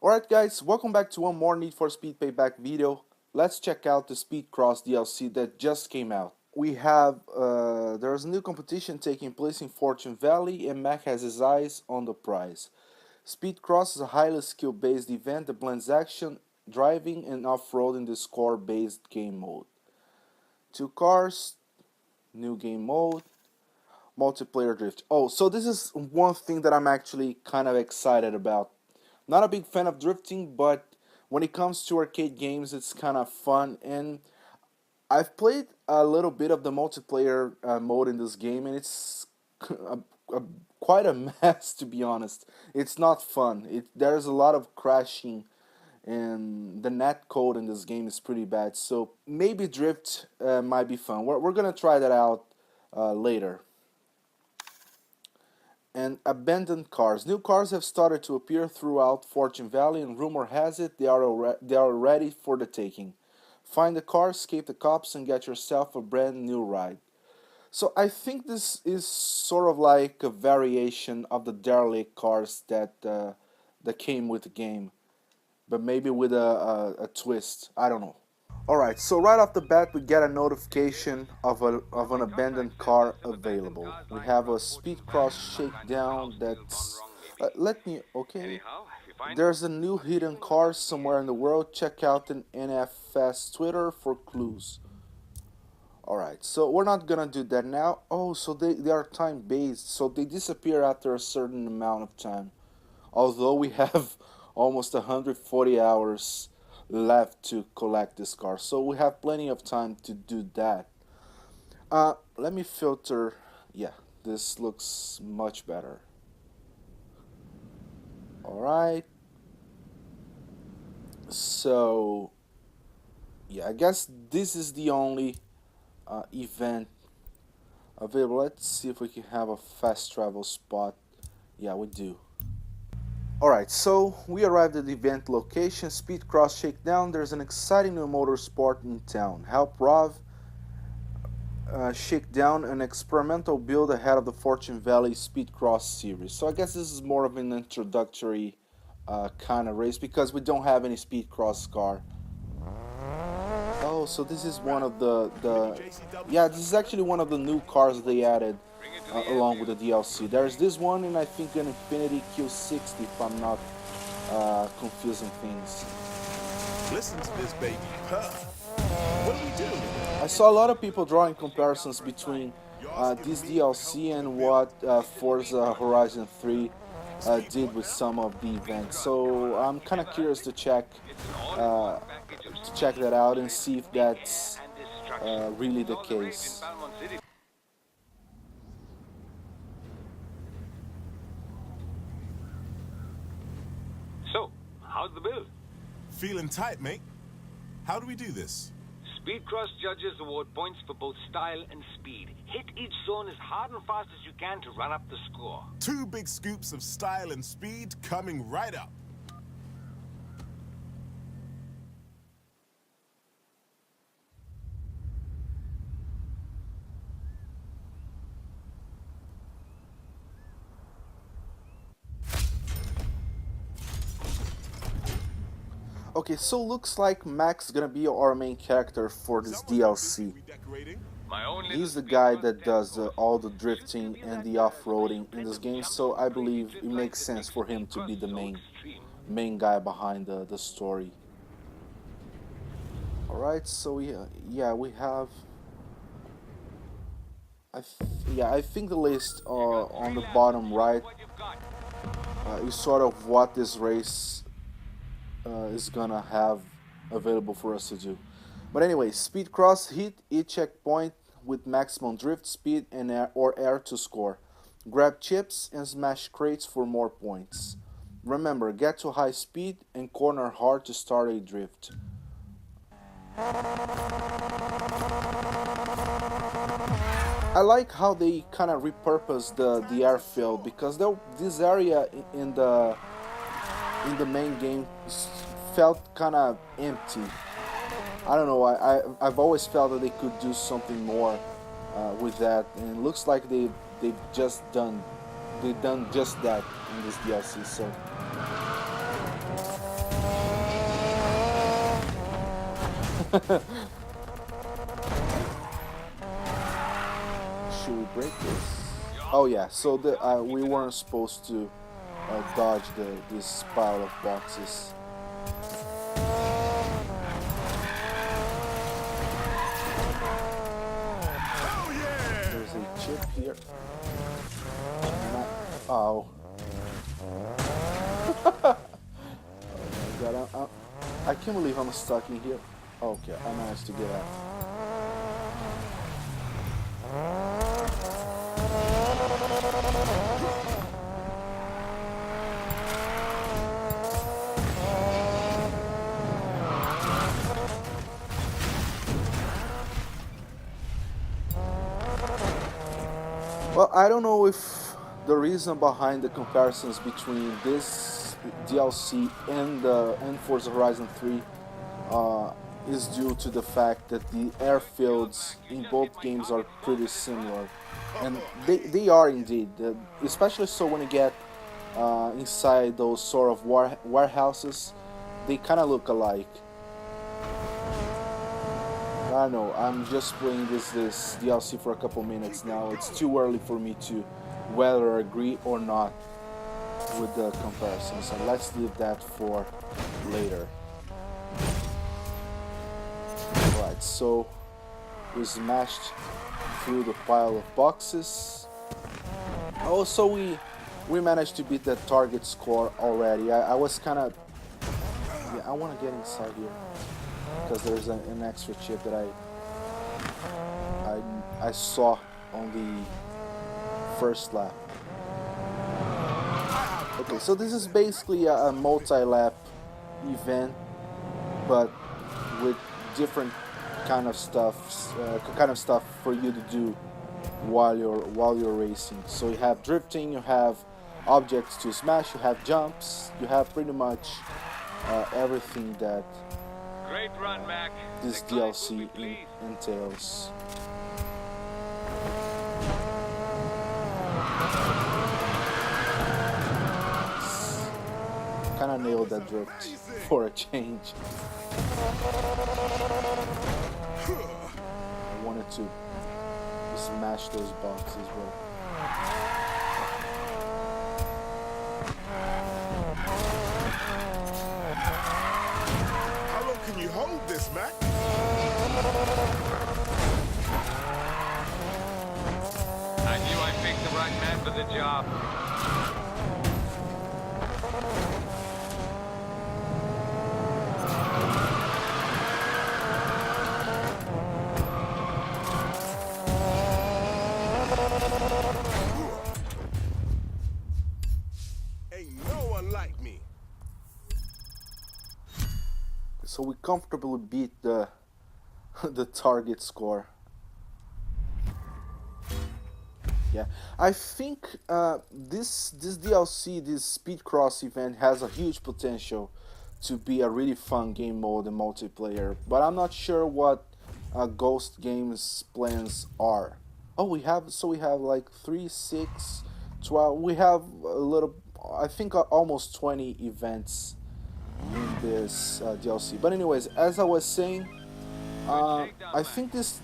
Alright guys, welcome back to one more Need for Speed Payback video. Let's check out the Speedcross DLC that just came out. We have, there's a new competition taking place in Fortune Valley and Mac has his eyes on the prize. Speedcross is a highly skill-based event that blends action, driving and off-road in the score-based game mode. 2 cars, new game mode, multiplayer drift. Oh, so this is one thing that I'm actually kind of excited about. Not a big fan of drifting, but when it comes to arcade games, it's kind of fun. And I've played a little bit of the multiplayer mode in this game, and it's quite a mess, to be honest. It's not fun. There's a lot of crashing, and the net code in this game is pretty bad. So maybe drift might be fun. We're gonna try that out later. And abandoned cars. New cars have started to appear throughout Fortune Valley, and rumor has it they are ready for the taking. Find the car, escape the cops, and get yourself a brand new ride. So I think this is sort of like a variation of the derelict cars that came with the game, but maybe with a twist. I don't know. Alright, so right off the bat we get a notification of an abandoned car available. We have a Speedcross shakedown that's... okay. There's a new hidden car somewhere in the world. Check out an NFS Twitter for clues. Alright, so we're not gonna do that now. Oh, so they are time based, so they disappear after a certain amount of time. Although we have almost 140 hours left to collect this car, so we have plenty of time to do that. Let me filter. Yeah, this looks much better. Alright, so yeah, I guess this is the only event available. Let's see if we can have a fast travel spot. Yeah, we do. Alright, so we arrived at the event location, Speedcross Shakedown. There's an exciting new motorsport in town. Help Rav shake down an experimental build ahead of the Fortune Valley Speedcross series. So I guess this is more of an introductory kind of race because we don't have any Speedcross car. Oh, so this is one of yeah, this is actually one of the new cars they added along with the DLC. There's this one, and I think an Infinity Q60, if I'm not confusing things. Listen to this baby purr. What do we do? I saw a lot of people drawing comparisons between this DLC and what Forza Horizon 3 did with some of the events. So I'm kind of curious to check that out and see if that's really the case. So, how's the build? Feeling tight, mate. How do we do this? Speedcross judges award points for both style and speed. Hit each zone as hard and fast as you can to run up the score. 2 big scoops of style and speed coming right up. Okay, so looks like Mac's gonna be our main character for this DLC. He's the guy that does all the drifting and the off-roading in this game, so I believe it makes sense for him to be the main guy behind the story. Alright, so we have... I think the list on the bottom right is sort of what this race is gonna have available for us to do. But anyway, Speedcross, hit each checkpoint with maximum drift speed and air to score. Grab chips and smash crates for more points. Remember, get to high speed and corner hard to start a drift. I like how they kind of repurposed the airfield, because this area in the main game felt kind of empty. I don't know, I've always felt that they could do something more with that, and it looks like they've done just that in this DLC. So Should we break this? Oh yeah, so we weren't supposed to dodge this pile of boxes. Oh yeah! There's a chip here. Oh. Oh my god, I can't believe I'm stuck in here. Okay, I managed to get out. Well, I don't know if the reason behind the comparisons between this DLC and Forza Horizon 3 is due to the fact that the airfields in both games are pretty similar. And they are indeed, especially so when you get inside those sort of warehouses, they kind of look alike. I don't know, I'm just playing this DLC for a couple minutes now. It's too early for me to whether agree or not with the comparison, so let's leave that for later. Alright, so we smashed through the pile of boxes. Also, we managed to beat the target score already. I was kind of... Yeah, I want to get inside here, because there's an extra chip that I saw on the first lap. Okay, so this is basically a multi-lap event, but with different kind of stuff for you to do while you're racing. So you have drifting, you have objects to smash, you have jumps, you have pretty much everything that Great run, Mac. this DLC entails. Kind of nailed that drift for a change. I wanted to smash those boxes, but How long can you hold this, Mac? I knew I picked the right man for the job. Ain't no one like me. so we comfortably beat the the target score. Yeah, I think this DLC, this Speedcross event, has a huge potential to be a really fun game mode and multiplayer. But I'm not sure what Ghost Games' plans are. Oh, we have like 3, 6, 12. We have a little, I think almost 20 events in this DLC. But anyways, as I was saying, I think this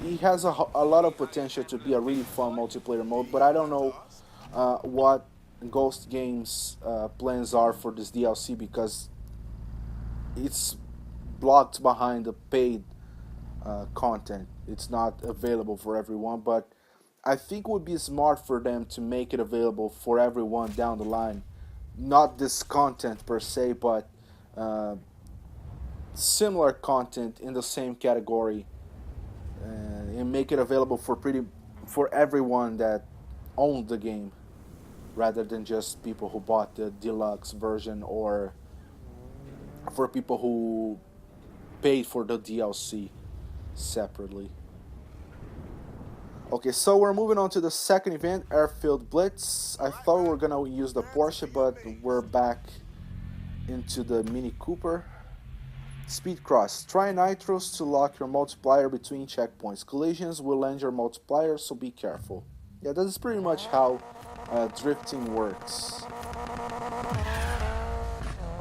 he has a lot of potential to be a really fun multiplayer mode, but I don't know what Ghost Games plans are for this DLC, because it's blocked behind the paid content. It's not available for everyone, but I think it would be smart for them to make it available for everyone down the line. Not this content per se, but similar content in the same category, and make it available for everyone that owned the game, rather than just people who bought the deluxe version, or for people who paid for the DLC separately. Okay, so we're moving on to the second event, Airfield Blitz. I thought we were gonna use the Porsche, but we're back into the Mini Cooper. Speedcross. Try nitros to lock your multiplier between checkpoints. Collisions will end your multiplier, so be careful. Yeah, that is pretty much how drifting works.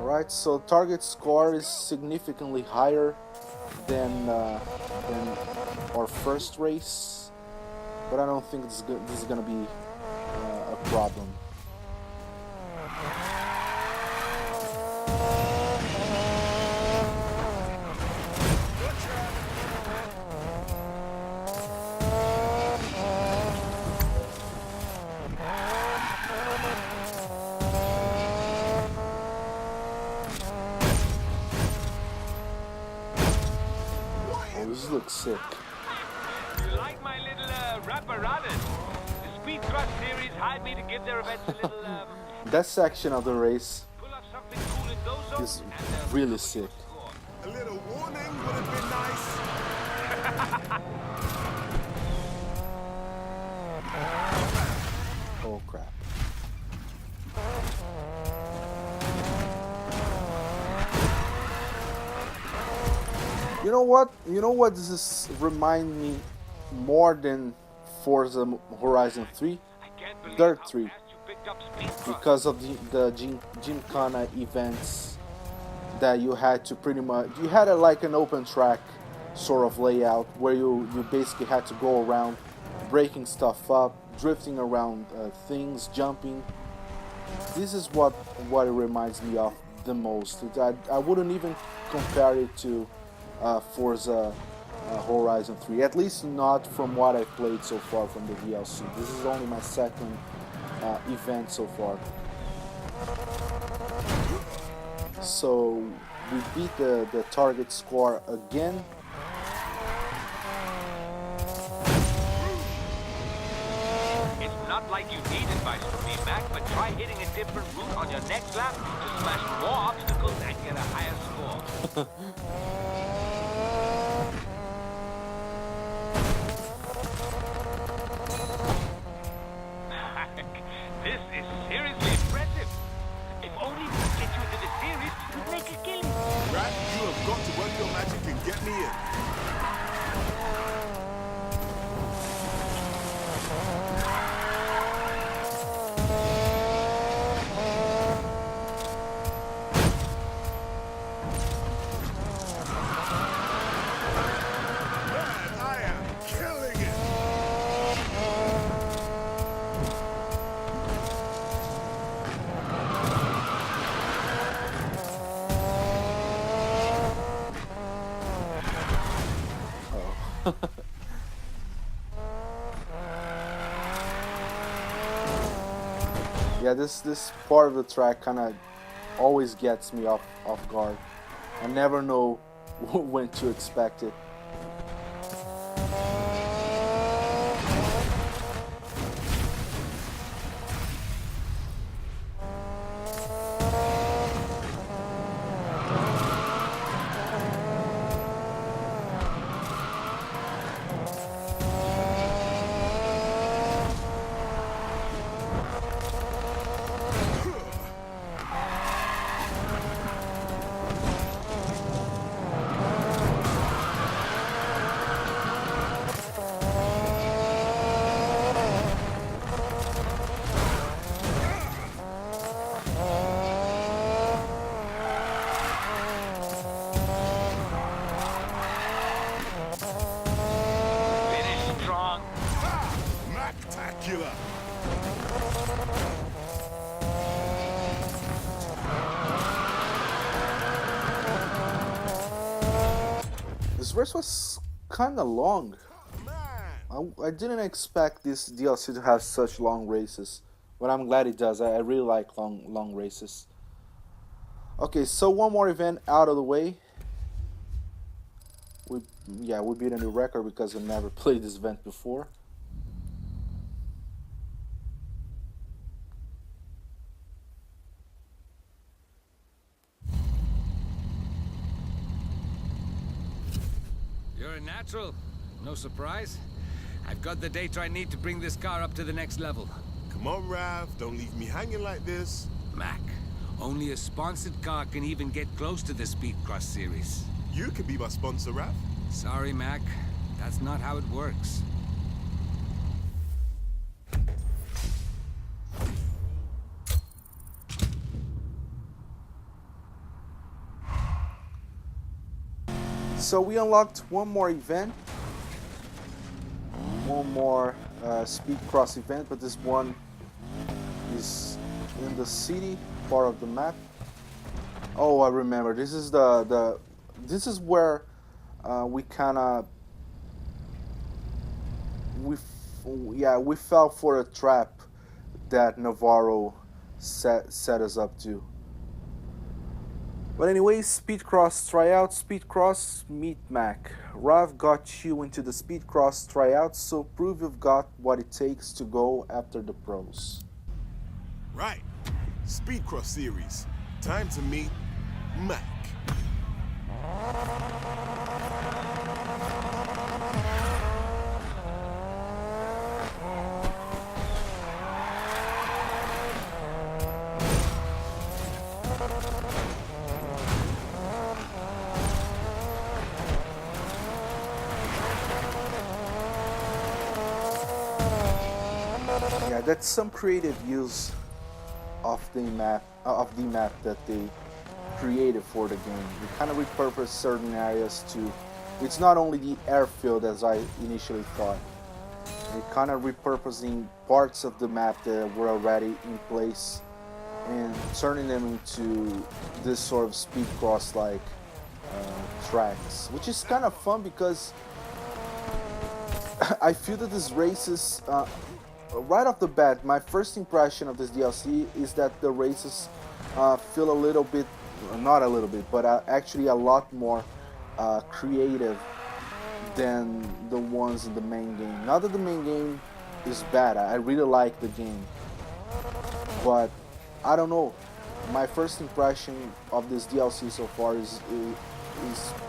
Alright, so target score is significantly higher than our first race, but I don't think this is gonna be a problem. This looks sick. You like my little rapparatus? The Speedcross series hired me to give their events a little That section of the race pull off something cool in those zones. is really sick. A little warning would have been nice. Oh crap. You know what? You know what this is remind me more than Forza Horizon 3? I can't believe Dirt how 3. fast you picked up Speedcross. Because of the Gymkhana events that you had to pretty much, you had like an open track sort of layout where you basically had to go around breaking stuff up, drifting around things, jumping. This is what it reminds me of the most. I wouldn't even compare it to Forza Horizon 3, at least not from what I've played so far from the DLC. This is only my second event so far. So we beat the target score again. It's not like you need advice from me, Mac, but try hitting a different route on your next lap to smash more obstacles and get a higher score. This is seriously impressive. If only we could get you into the series, we'd make a killing. Rat, you have got to work your magic and get me in. Man, I am killing it. Yeah, this part of the track kind of always gets me off guard. I never know when to expect it. Finish strong. Mactacular. This race was kind of long. Man. I didn't expect this DLC to have such long races, but I'm glad it does. I really like long races. Okay, so one more event out of the way. We beat a new record because I never played this event before. You're a natural. No surprise. I've got the data I need to bring this car up to the next level. Come on, Rav. Don't leave me hanging like this. Mac, only a sponsored car can even get close to the Speedcross series. You can be my sponsor, Rav. Sorry, Mac. That's not how it works. So we unlocked one more event, one more Speedcross event, but this one is in the city part of the map. Oh, I remember. This is this is where we kind of we fell for a trap that Navarro set us up to. But anyways, Speedcross tryouts, Speedcross meet Mac. Rav got you into the Speedcross tryouts, so prove you've got what it takes to go after the pros. Right. Speedcross series. Time to meet Mac. Yeah, that's some creative use of the map that they created for the game. We kind of repurposed certain areas to. It's not only the airfield as I initially thought. They kind of repurposing parts of the map that were already in place and turning them into this sort of Speedcross like tracks, which is kind of fun because I feel that these races, right off the bat, my first impression of this DLC is that the races feel a little bit, not a little bit, but actually a lot more creative than the ones in the main game. Not that the main game is bad, I really like the game, but I don't know. My first impression of this DLC so far is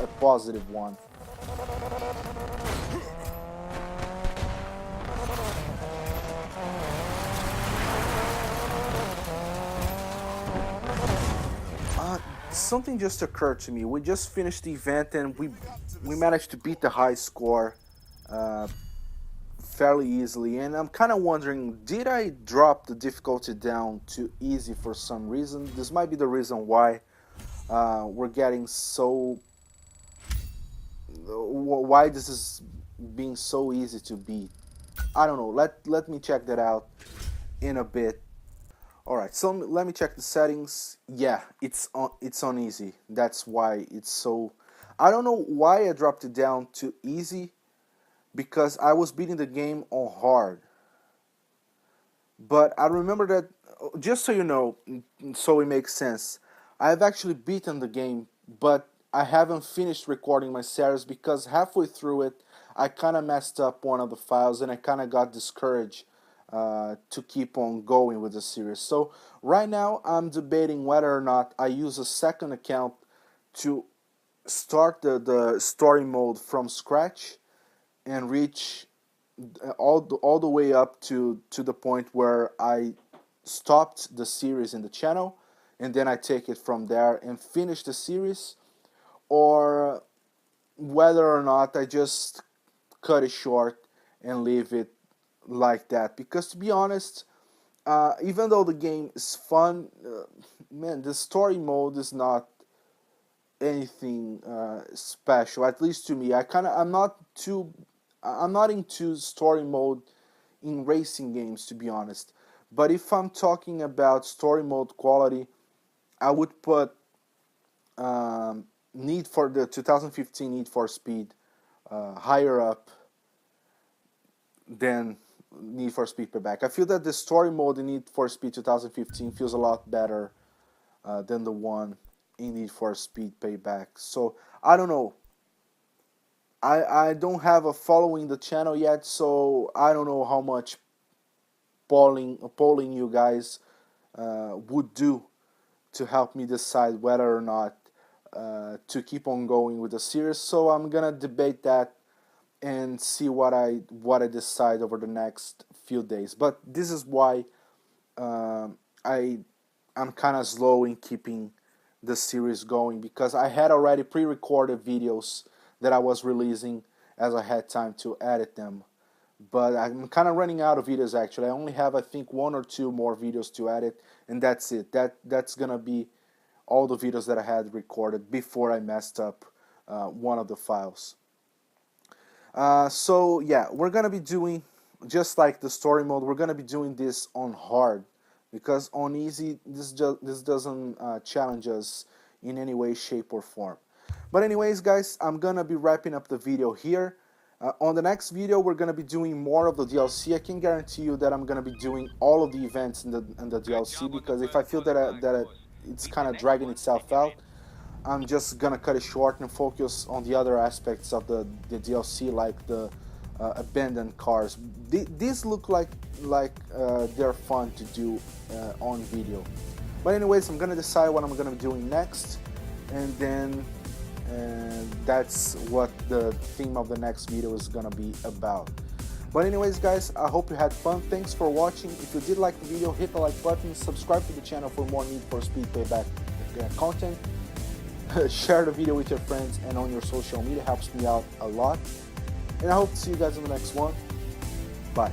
a positive one. Something just occurred to me. We just finished the event and we managed to beat the high score fairly easily. And I'm kind of wondering, did I drop the difficulty down to easy for some reason? This might be the reason why we're getting so. Why this is being so easy to beat. I don't know. Let me check that out in a bit. Alright, so let me check the settings. Yeah, it's on easy. That's why it's so. I don't know why I dropped it down to easy, because I was beating the game on hard. But I remember that, just so you know, so it makes sense, I have actually beaten the game, but I haven't finished recording my series because halfway through it, I kind of messed up one of the files and I kind of got discouraged to keep on going with the series. So right now I'm debating whether or not I use a second account to start the story mode from scratch and reach all the way up to the point where I stopped the series in the channel, and then I take it from there and finish the series, or whether or not I just cut it short and leave it like that. Because to be honest, even though the game is fun, man, the story mode is not anything special. At least to me, I'm not into story mode in racing games, to be honest. But if I'm talking about story mode quality, I would put Need for the 2015 Need for Speed higher up than Need for Speed Payback. I feel that the story mode in Need for Speed 2015 feels a lot better than the one in Need for Speed Payback. So I don't know. I don't have a following the channel yet, so I don't know how much polling you guys would do to help me decide whether or not to keep on going with the series. So I'm gonna debate that and see what I decide over the next few days. But this is why I'm kind of slow in keeping the series going, because I had already pre-recorded videos that I was releasing as I had time to edit them. But I'm kind of running out of videos actually. I only have, I think, 1 or 2 more videos to edit, and that's it. That's gonna be all the videos that I had recorded before I messed up one of the files. So yeah, we're gonna be doing, just like the story mode, we're gonna be doing this on hard, because on easy this doesn't challenge us in any way, shape, or form. But anyways, guys, I'm gonna be wrapping up the video here. On the next video, we're gonna be doing more of the DLC. I can guarantee you that I'm gonna be doing all of the events in the DLC, because if I feel that it's kind of dragging itself out, I'm just gonna cut it short and focus on the other aspects of the DLC, like the abandoned cars. These look like they're fun to do on video. But anyways, I'm gonna decide what I'm gonna be doing next, and then that's what the theme of the next video is gonna be about. But anyways, guys, I hope you had fun. Thanks for watching. If you did like the video, hit the like button, subscribe to the channel for more Need for Speed Payback content. Share the video with your friends and on your social media, helps me out a lot. And I hope to see you guys in the next one. Bye.